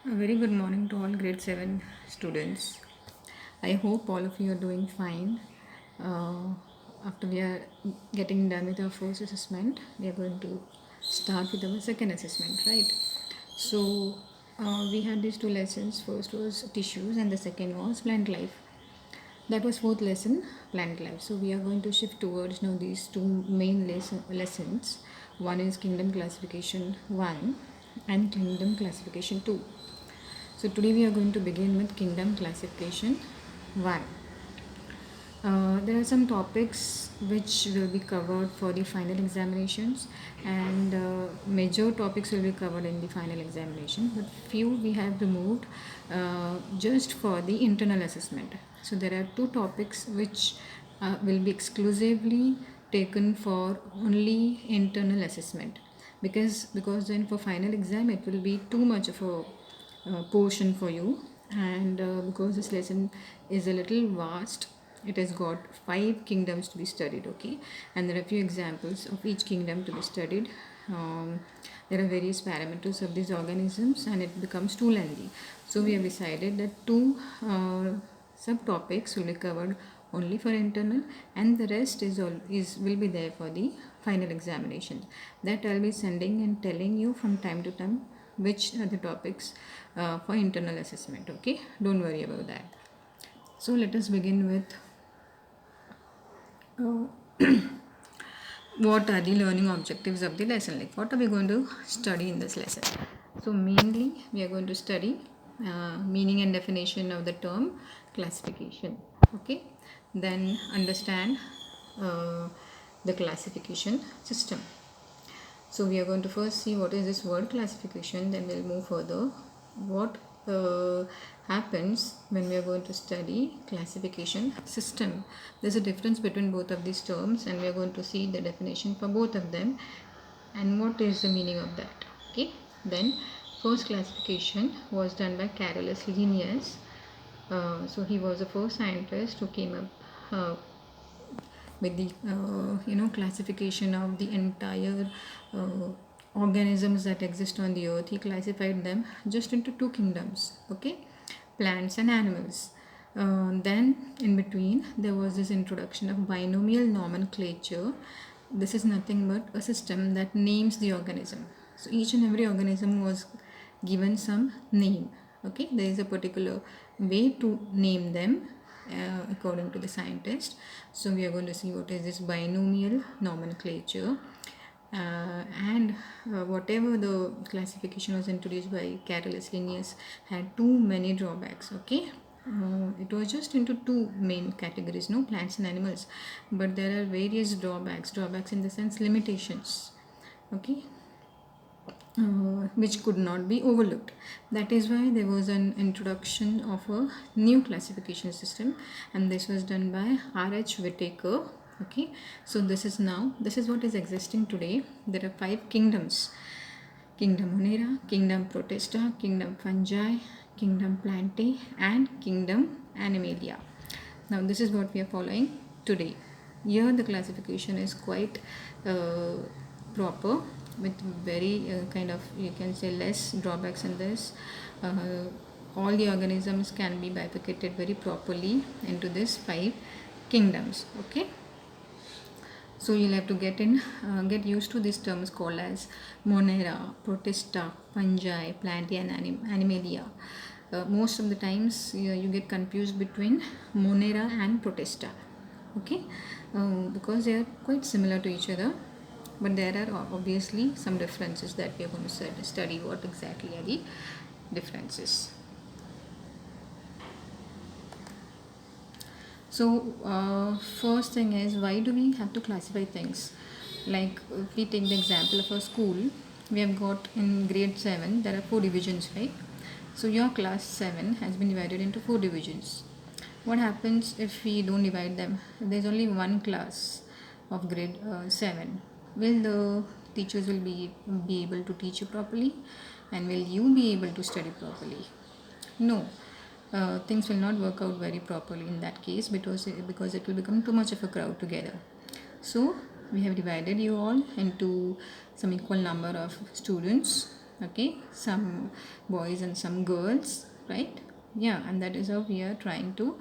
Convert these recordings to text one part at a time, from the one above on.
A very good morning to all grade 7 students. I hope all of you are doing fine. Uh, After we are getting done with our first assessment, we are going to start with our second assessment, right? So, we had these two lessons. First was tissues, and the second was plant life. That was fourth lesson, plant life. So, we are going to shift towards now these two main lessons. One is kingdom classification 1 and kingdom classification 2. So today we are going to begin with kingdom classification 1. There are some topics which will be covered for the final examinations, and major topics will be covered in the final examination, but few we have removed just for the internal assessment. So there are two topics which will be exclusively taken for only internal assessment, because then for final exam it will be too much of a portion for you, and because this lesson is a little vast, it has got 5 kingdoms to be studied, okay, and there are few examples of each kingdom to be studied. There are various parameters of these organisms and it becomes too lengthy, so we have decided that two subtopics will be covered only for internal, and the rest is will be there for the final examination. That I'll be sending and telling you from time to time which are the topics for internal assessment, okay, don't worry about that. So let us begin with what are the learning objectives of the lesson, like what are we going to study in this lesson. So mainly we are going to study meaning and definition of the term classification, okay, then understand the classification system. So we are going to first see what is this word classification, then we'll move further what happens when we are going to study classification system. There's a difference between both of these terms, and we are going to see the definition for both of them and what is the meaning of that, okay. Then first classification was done by Carolus Linnaeus. So he was the first scientist who came up with the classification of the entire organisms that exist on the earth. He classified them just into two kingdoms, okay, plants and animals. Then in between there was this introduction of binomial nomenclature. This is nothing but a system that names the organism. So each and every organism was given some name, okay. There is a particular way to name them according to the scientist. So we are going to see what is this binomial nomenclature. And whatever the classification was introduced by Carolus Linnaeus had too many drawbacks, okay. It was just into two main categories, no, plants and animals, but there are various drawbacks in the sense limitations, okay, which could not be overlooked. That is why there was an introduction of a new classification system, and this was done by R.H. Whittaker. Okay, so this is what is existing today. There are 5 kingdoms: Kingdom Monera, Kingdom Protista, Kingdom Fungi, Kingdom Plantae, and Kingdom Animalia. Now, this is what we are following today. Here, the classification is quite proper, with very kind of, you can say, less drawbacks in this. All the organisms can be bifurcated very properly into these 5 kingdoms. Okay. So you'll have to get used to these terms called as Monera, Protista, Fungi, Plantae, and Animalia. Most of the times you get confused between Monera and Protista, okay, because they are quite similar to each other, but there are obviously some differences that we are going to study what exactly are the differences. So first thing is, why do we have to classify things? Like if we take the example of a school, we have got in grade 7 there are 4 divisions, right? So your class 7 has been divided into 4 divisions. What happens if we don't divide them? There's only one class of grade 7. Will the teachers will be able to teach you properly, and will you be able to study properly? No, things will not work out very properly in that case, because it will become too much of a crowd together. So we have divided you all into some equal number of students, Okay, some boys and some girls, right? Yeah, and that is how we are trying to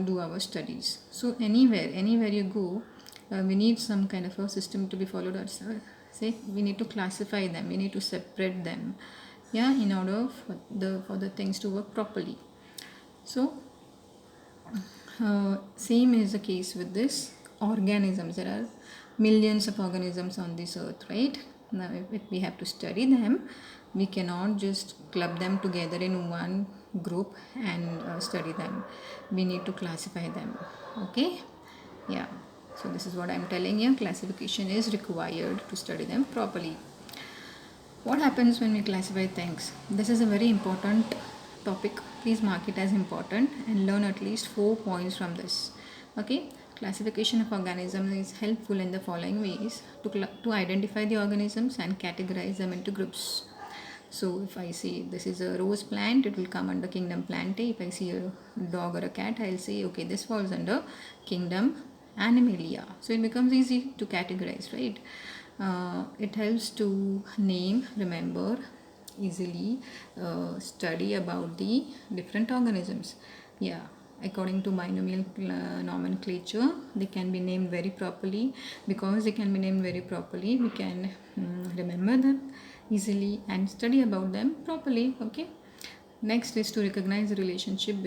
do our studies. So anywhere you go, we need some kind of a system to be followed, or say we need to classify them, we need to separate them, yeah, in order for the things to work properly. So same is the case with this organisms. There are millions of organisms on this earth, right? Now, if we have to study them, we cannot just club them together in one group and study them. We need to classify them. Okay? Yeah. So, this is what I'm telling you. Classification is required to study them properly. What happens when we classify things? This is a very important topic. Please mark it as important and learn at least 4 points from this. Okay, classification of organisms is helpful in the following ways: to identify the organisms and categorize them into groups. So if I see this is a rose plant, it will come under kingdom Plantae. If I see a dog or a cat, I'll say okay, this falls under kingdom Animalia. So it becomes easy to categorize, right? It helps to name, remember easily, study about the different organisms. Yeah, according to binomial nomenclature, they can be named very properly. Because they can be named very properly, we can remember them easily and study about them properly. Okay, next is to recognize the relationship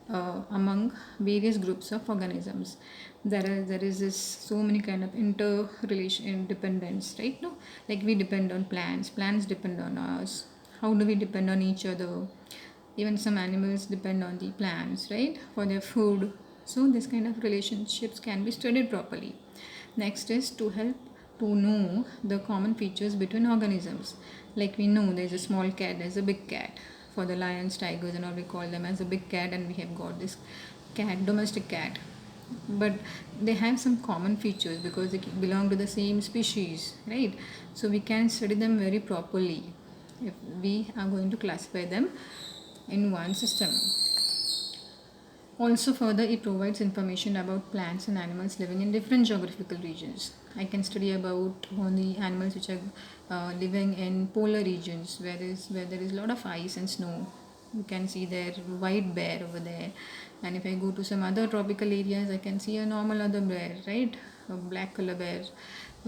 among various groups of organisms. There is this so many kind of interrelation dependence, right? No, like we depend on plants depend on us. How do we depend on each other? Even some animals depend on the plants, right, for their food. So this kind of relationships can be studied properly. Next is to help to know the common features between organisms. Like we know there's a small cat, there's a big cat. For the lions, tigers, and all, we call them as a big cat, and we have got this cat, domestic cat. But they have some common features because they belong to the same species, right? So we can study them very properly if we are going to classify them in one system. Also, further, it provides information about plants and animals living in different geographical regions. I can study about only animals which are living in polar regions, where there is a lot of ice and snow. You can see their white bear over there. And if I go to some other tropical areas, I can see a normal other bear, right? A black color bear.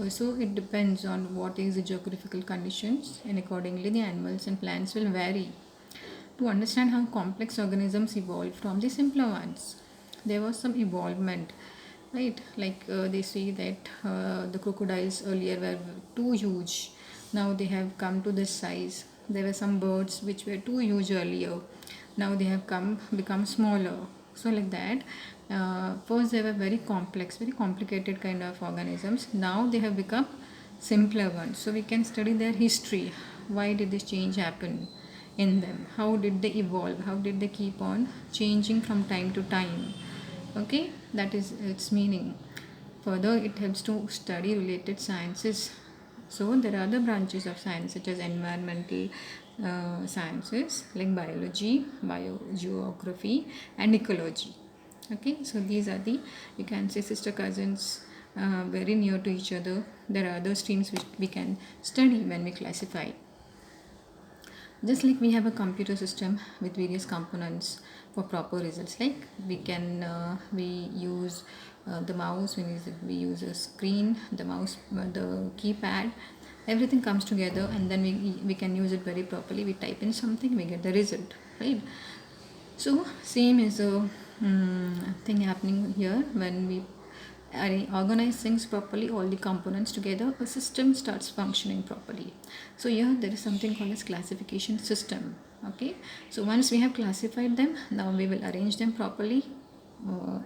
So it depends on what is the geographical conditions, and accordingly the animals and plants will vary. To understand how complex organisms evolve from the simpler ones, there was some evolvement, right? Like they say that the crocodiles earlier were too huge, now they have come to this size. There were some birds which were too huge earlier, now they have become smaller. So like that, first they were very complex, very complicated kind of organisms. Now they have become simpler ones. So we can study their history. Why did this change happen in them? How did they evolve? How did they keep on changing from time to time? Okay, that is its meaning. Further, it helps to study related sciences. So there are other branches of science such as environmental sciences like biology, biogeography, and ecology. Okay, so these are the, you can say, sister cousins, very near to each other. There are other streams which we can study when we classify. Just like we have a computer system with various components for proper results, like we use the mouse, we use a screen, the mouse, the keypad, everything comes together, and then we can use it very properly. We type in something, we get the result, right? So same is a thing happening here. When we organize things properly, all the components together, a system starts functioning properly. So here there is something called as classification system. Okay, so once we have classified them, now we will arrange them properly,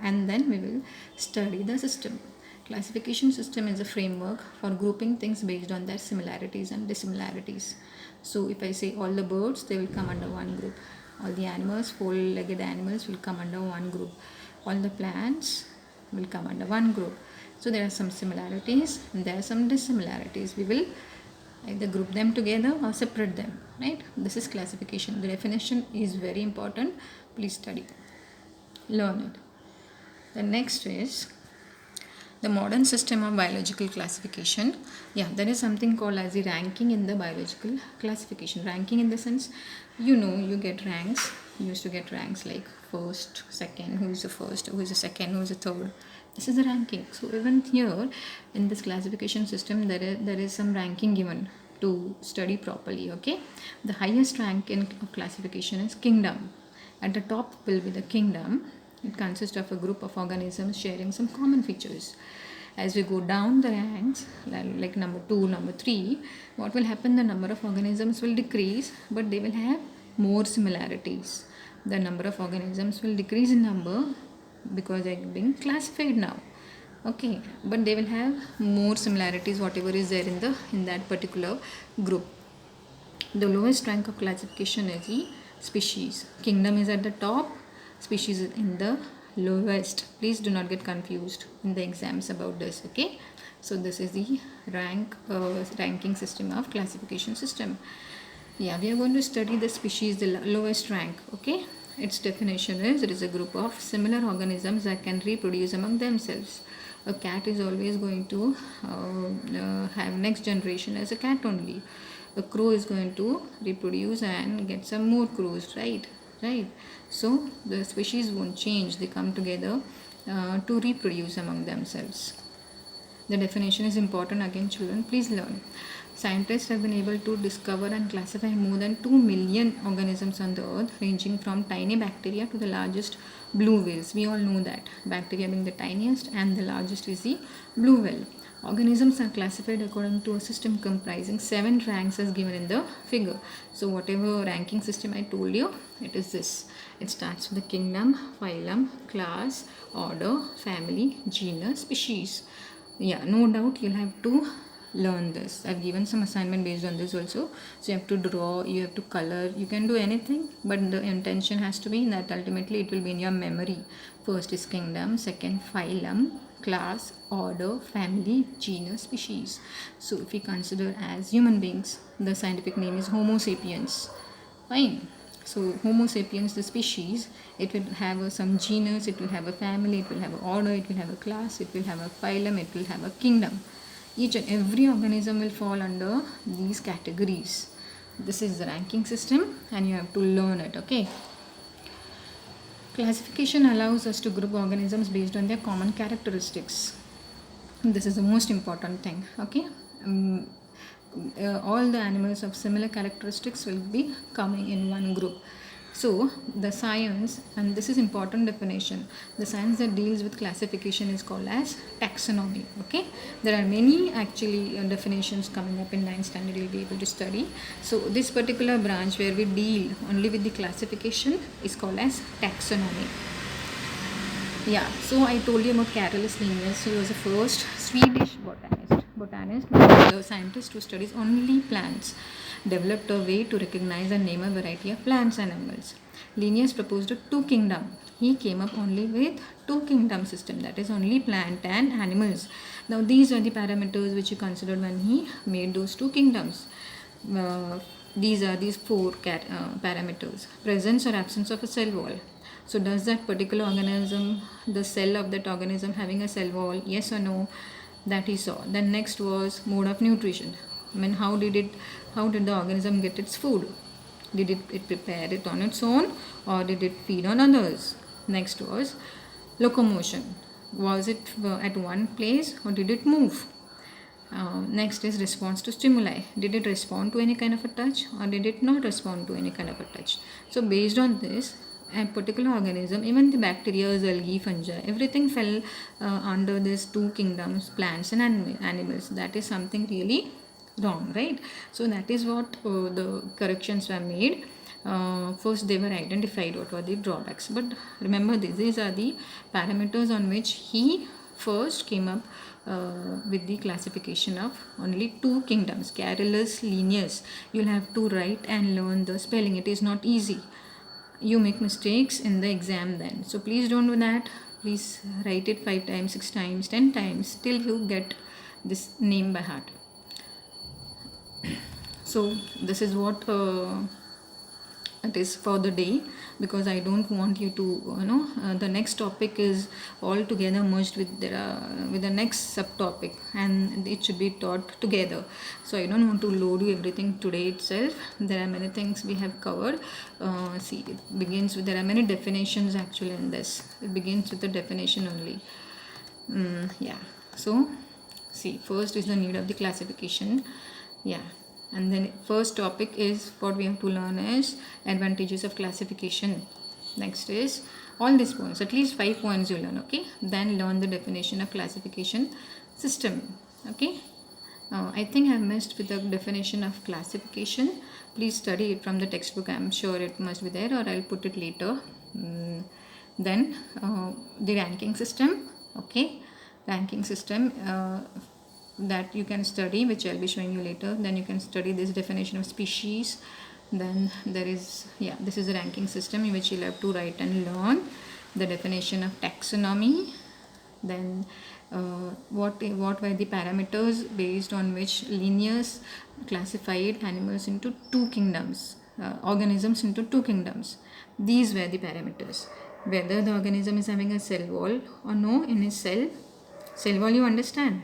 and then we will study the system. Classification system is a framework for grouping things based on their similarities and dissimilarities. So if I say all the birds, they will come under one group. All the animals, four-legged animals, will come under one group. All the plants will come under one group. So there are some similarities and there are some dissimilarities. We will either group them together or separate them, right? This is classification. The definition is very important. Please study, learn it. The next is The modern system of biological classification, yeah, there is something called as the ranking in the biological classification. Ranking in the sense, you get ranks. You used to get ranks like first, second, who is the first, who is the second, who is the third. This is the ranking. So even here in this classification system, there is some ranking given to study properly. Okay, the highest rank in of classification is kingdom. At the top will be the kingdom. It consists of a group of organisms sharing some common features. As we go down the ranks, like number 2, number 3, what will happen? The number of organisms will decrease, but they will have more similarities. The number of organisms will decrease in number because they are being classified now. Okay, but they will have more similarities, whatever is there in that particular group. The lowest rank of classification is the species. Kingdom is at the top, species is in the lowest. Please do not get confused in the exams about this. Okay, so this is the ranking system of classification system. Yeah, we are going to study the species, the lowest rank. Okay, its definition is it is a group of similar organisms that can reproduce among themselves. A cat is always going to have next generation as a cat only. A crow is going to reproduce and get some more crows, right. So the species won't change, they come together to reproduce among themselves. The definition is important again, children, please learn. Scientists have been able to discover and classify more than 2 million organisms on the earth, ranging from tiny bacteria to the largest blue whales. We all know that bacteria being the tiniest and the largest is the blue whale. Organisms are classified according to a system comprising 7 ranks as given in the figure. So whatever ranking system I told you, it is this. It starts with the kingdom, phylum, class, order, family, genus, species. Yeah, no doubt you'll have to learn this. I've given some assignment based on this also. So you have to draw, you have to color, you can do anything, but the intention has to be that ultimately it will be in your memory. First is kingdom, second phylum, class, order, family, genus, species. So if we consider as human beings, the scientific name is Homo sapiens. Fine. So Homo sapiens, the species, it will have some genus, it will have a family, it will have an order, it will have a class, it will have a phylum, it will have a kingdom. Each and every organism will fall under these categories. This is the ranking system and you have to learn it. Okay. Classification allows us to group organisms based on their common characteristics. This is the most important thing. Okay. All the animals of similar characteristics will be coming in one group. So the science, and this is important definition, the science that deals with classification is called as taxonomy. Okay, there are many actually definitions coming up in 9th standard, you'll be able to study. So this particular branch where we deal only with the classification is called as taxonomy. Yeah, so I told you about Carolus Linnaeus. He was the first Swedish botanist, the scientist who studies only plants, developed a way to recognize and name a variety of plants and animals. Linnaeus proposed a 2 kingdom. He came up only with 2 kingdom system, that is only plant and animals. Now these are the parameters which he considered when he made those 2 kingdoms. These are these 4 parameters: presence or absence of a cell wall. So does that particular organism, the cell of that organism having a cell wall, yes or no, that he saw. Then next was mode of nutrition. I mean, how did the organism get its food? Did it prepare it on its own or did it feed on others? Next was locomotion. Was it at one place or did it move? Next is response to stimuli. Did it respond to any kind of a touch or did it not respond to any kind of a touch? So based on this, a particular organism, even the bacteria, algae, fungi, everything fell under these 2 kingdoms, plants and animals. That is something really wrong, right? So that is what the corrections were made. First they were identified what were the drawbacks, but remember these are the parameters on which he first came up with the classification of only 2 kingdoms. Carolus Linnaeus. You'll have to write and learn the spelling. It is not easy. You make mistakes in the exam then. So please don't do that. Please write it 5 times, 6 times, 10 times till you get this name by heart. So this is what it is for the day, because I don't want you to the next topic is all together merged with the next subtopic, and it should be taught together. So I don't want to load you everything today itself. There are many things we have covered. See, it begins with, there are many definitions actually in this. It begins with the definition only. Yeah, so see, first is the need of the classification. Yeah, and then first topic is what we have to learn is advantages of classification. Next is all these points, at least 5 points you learn. Okay, then learn the definition of classification system. Okay, I think I missed with the definition of classification. Please study it from the textbook. I'm sure it must be there, or I'll put it later. Then the ranking system. Okay, ranking system that you can study, which I'll be showing you later. Then you can study this definition of species. Then there is, yeah, this is a ranking system in which you'll have to write and learn the definition of taxonomy. Then what were the parameters based on which Linnaeus classified animals into two kingdoms, organisms into two kingdoms. These were the parameters: whether the organism is having a cell wall or no in his cell wall, you understand.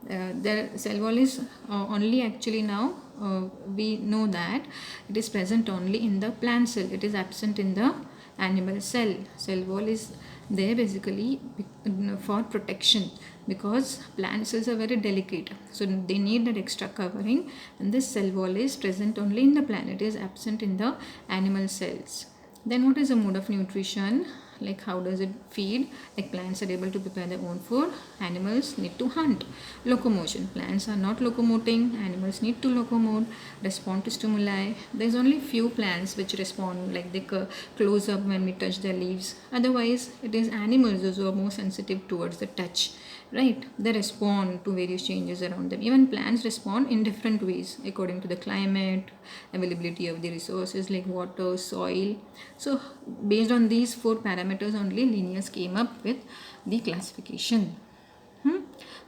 The cell wall is only actually now we know that it is present only in the plant cell. It is absent in the animal cell. Cell wall is there basically for protection, because plant cells are very delicate, so they need that extra covering, and this cell wall is present only in the plant. It is absent in the animal cells. Then what is the mode of nutrition? Like, how does it feed? Like, plants are able to prepare their own food, animals need to hunt. Locomotion, plants are not locomoting, animals need to locomote. Respond to stimuli, there's only few plants which respond, like they close up when we touch their leaves. Otherwise it is animals those who are more sensitive towards the touch, right? They respond to various changes around them. Even plants respond in different ways according to the climate, availability of the resources like water, soil. So based on these 4 parameters only, Linnaeus came up with the classification.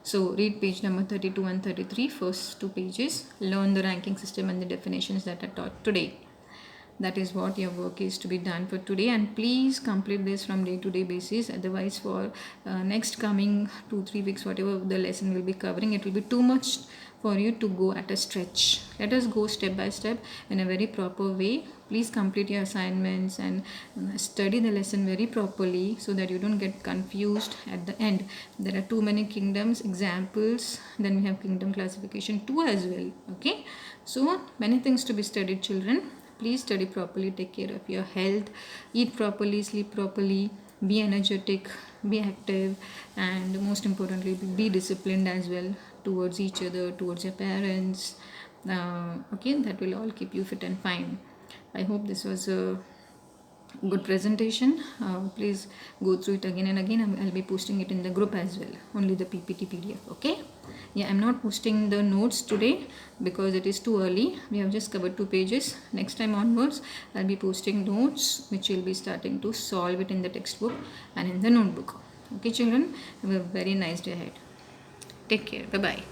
So read page number 32 and 33, first 2 pages. Learn the ranking system and the definitions that are taught today. That is what your work is to be done for today, and please complete this from day to day basis. Otherwise for next coming 2-3 weeks, whatever the lesson will be covering, it will be too much for you to go at a stretch. Let us go step by step in a very proper way. Please complete your assignments and study the lesson very properly, so that you don't get confused at the end. There are too many kingdoms examples, then we have kingdom classification 2 as well. Okay, so many things to be studied, children. Please study properly, take care of your health, eat properly, sleep properly, be energetic, be active, and most importantly, be disciplined as well towards each other, towards your parents. Okay, that will all keep you fit and fine. I hope this was a good presentation. Please go through it again and again. I'll be posting it in the group as well, only the PPT PDF. Okay, yeah, I'm not posting the notes today because it is too early. We have just covered 2 pages. Next time onwards, I'll be posting notes which will be starting to solve it in the textbook and in the notebook. Okay children, have a very nice day ahead. Take care. Bye bye.